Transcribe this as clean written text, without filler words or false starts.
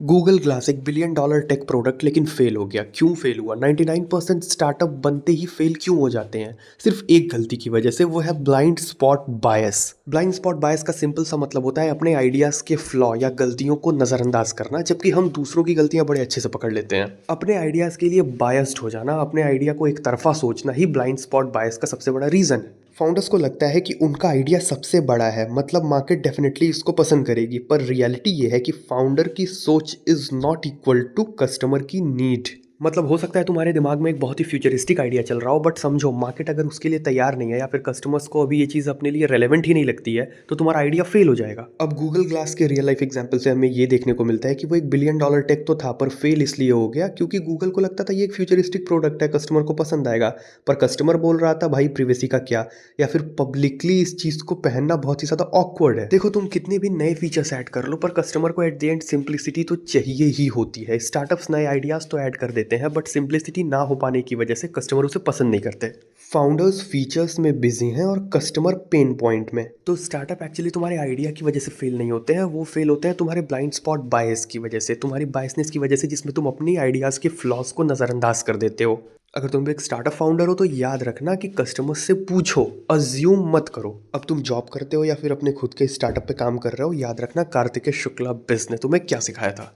Google glass एक billion dollar tech product लेकिन fail हो गया। क्यों फेल हुआ? 99% स्टार्टअप बनते ही फेल क्यों हो जाते हैं? सिर्फ एक गलती की वजह से, वो है ब्लाइंड स्पॉट बायस। ब्लाइंड स्पॉट बायस का सिंपल सा मतलब होता है अपने आइडियाज के फ्लॉ या गलतियों को नजरअंदाज करना, जबकि हम दूसरों की गलतियां बड़े अच्छे से पकड़ लेते हैं। अपने आइडियाज के लिए बायस्ड हो जाना, अपने आइडिया को एक तरफा सोचना ही ब्लाइंड स्पॉट बायस का सबसे बड़ा रीजन है। फाउंडर्स को लगता है कि उनका आइडिया सबसे बड़ा है, मतलब मार्केट डेफिनेटली इसको पसंद करेगी, पर रियलिटी ये है कि फाउंडर की सोच is not equal to customer की नीड। मतलब हो सकता है तुम्हारे दिमाग में एक बहुत ही फ्यूचरिस्टिक आइडिया चल रहा हो, बट समझो मार्केट अगर उसके लिए तैयार नहीं है या फिर कस्टमर्स को अभी ये चीज़ अपने लिए रेलेवेंट ही नहीं लगती है, तो तुम्हारा आइडिया फेल हो जाएगा। अब गूगल ग्लास के रियल लाइफ एग्जांपल से हमें ये देखने को मिलता है कि वो एक बिलियन डॉलर टेक तो था, पर फेल इसलिए हो गया क्योंकि गूगल को लगता था ये एक फ्यूचरिस्टिक प्रोडक्ट है, कस्टमर को पसंद आएगा, पर कस्टमर बोल रहा था भाई प्रिवेसी का क्या, या फिर पब्लिकली इस चीज़ को पहनना बहुत ही ज़्यादा ऑकवर्ड है। देखो तुम कितने भी नए फीचर्स ऐड कर लो, पर कस्टमर को एट द एंड सिंप्लिसिटी तो चाहिए ही होती है। स्टार्टअप्स नए आइडियाज़ तो ऐड कर देते हैं, बट सिंप्लिसिटी ना हो पाने की वजह से कस्टमर उसे पसंद नहीं करते। फाउंडर्स फीचर्स में बिजी हैं और कस्टमर पेन पॉइंट में। तो स्टार्टअप एक्चुअली तुम्हारे आइडिया की वजह से फेल नहीं होते हैं, वो फेल होते हैं तुम्हारे ब्लाइंड स्पॉट बायस की वजह से, तुम्हारी बायसनेस की वजह से, जिसमें तुम अपनी आइडियाज़ के फ्लॉज को नज़रअंदाज कर देते हो। अगर तुम एक स्टार्टअप फाउंडर हो तो याद रखना कि कस्टमर से पूछो, अज्यूम मत करो। अब तुम जॉब करते हो या फिर अपने खुद के स्टार्टअप पे काम कर रहे हो, याद रखना कार्तिकेय शुक्ला बिज ने तुम्हें क्या सिखाया था।